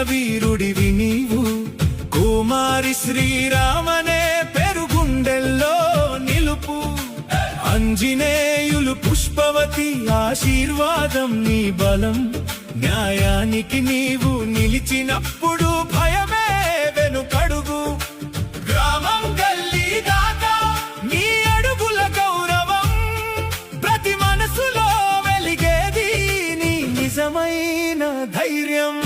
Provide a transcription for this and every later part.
వీరుడివి నీవు. కుమారి శ్రీరామనే పెరుగుండెల్లో నిలుపు. ఆంజనేయులు పుష్పవతి ఆశీర్వాదం నీ బలం. న్యాయానికి నీవు నిలిచినప్పుడు భయమే వెనుకడుగు. గ్రామం గల్లీ దాకా నీ అడుగుల గౌరవం. ప్రతి మనసులో వెలిగేది నీ నిజమైన ధైర్యం.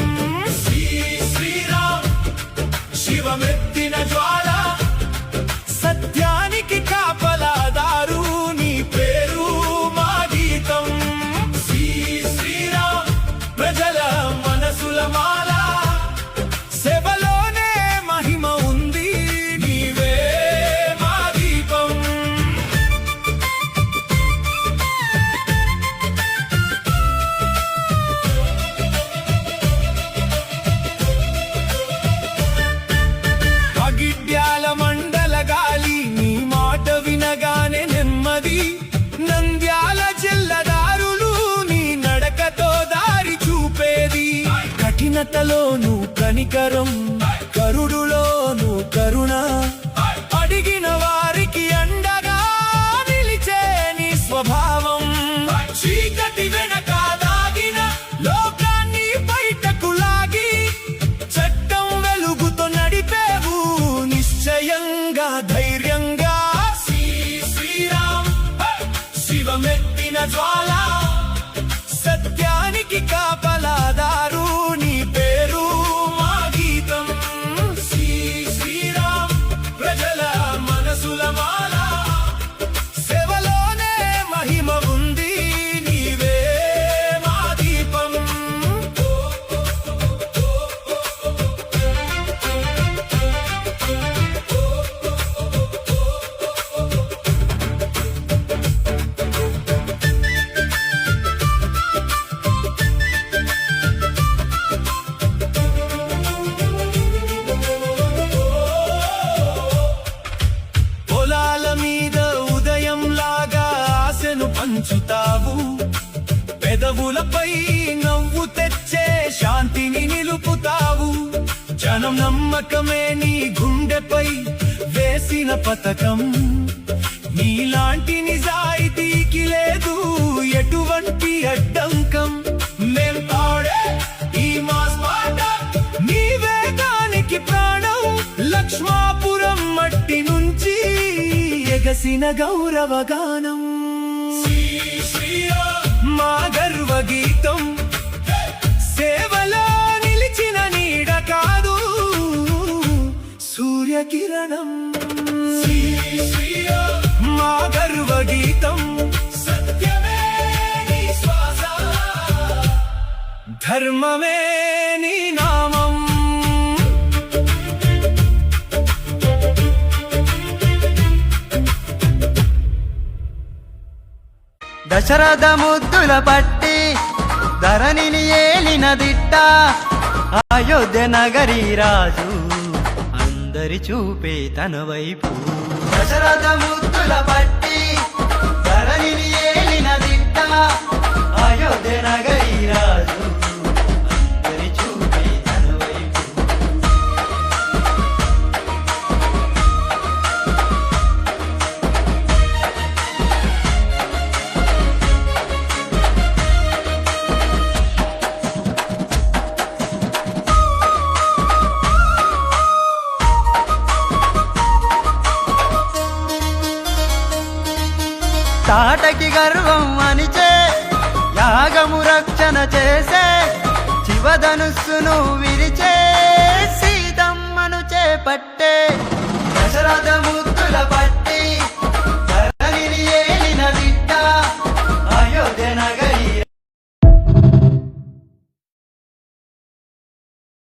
శ్రీరామ్ శివమెత్తిన జ్వాల, సత్యానికి కాపలాదారు నీ పేరు మా గీతం. శ్రీరామ్ ప్రజల మనసుల మాల, సేవలోనే మహిమ ఉంది నీవే మా దీపం. అగిడ్యాల మండల గాలి నీ మాట వినగానే నెమ్మది. నంద్యాల జిల్లదారులు నీ నడకతో దారి చూపేది. కఠినతలోను కనికరం, కరుడులోను కరుణ. అడిగిన వారికి అండగా నిలిచే నీ స్వభావం. చీకటి వెనక దాగిన లోకాన్ని బయటకు లాగి, చట్టం వెలుగుతో నడిపేవు నిశ్చయంగా ధైర్యంగా. శ్రీరామ్ శివమెత్తిన జ్వాల, సత్యానికి కాపలాదారు నీ పేరు మా గీతం. శ్రీరామ్ ప్రజల మనసుల మాల, సేవలోనే మహిమ ఉంది నీవే మా దీపం. పొలాల మీద ఉదయంలాగా ఆశను పంచుతావు. పెదవులపై నవ్వు తెచ్చే శాంతిని నిలుపుతావు. జనం నమ్మకమే నీ గుండెపై వేసిన పతకం. నీలాంటి నిజాయితీకి లేదు ఎటువంటి అడ్డంకం. మేం పాడే ఈ మాస్ పాట నీ వేగానికి ప్రాణం. లక్ష్మాపురం మట్టి నుంచి ఎగసిన గౌరవగానం. మా గర్వ గీతం, సేవలో నిలిచిన నీడ కాదు సూర్యకిరణం. మా గర్వ గీతం, సత్యమే నీ శ్వాస, ధర్మమే నీ నామం. దశరథ ముద్దుల పట్టి ధరణిని ఏలిన దిట్ట. అయోధ్య నగరి రాజు అందరి చూపే తన వైపు. దశరథ ముద్దుల పట్టి ధరణిని ఏలిన దిట్ట. అయోధ్య నగరి రాజు అందరి చూపే తన వైపు. తాటకి గర్వం అనిచే యాగము రక్షణ చేసే. శివధనుస్సును విరిచే సీతమ్మను చేపట్టే. దశరథ ముద్దు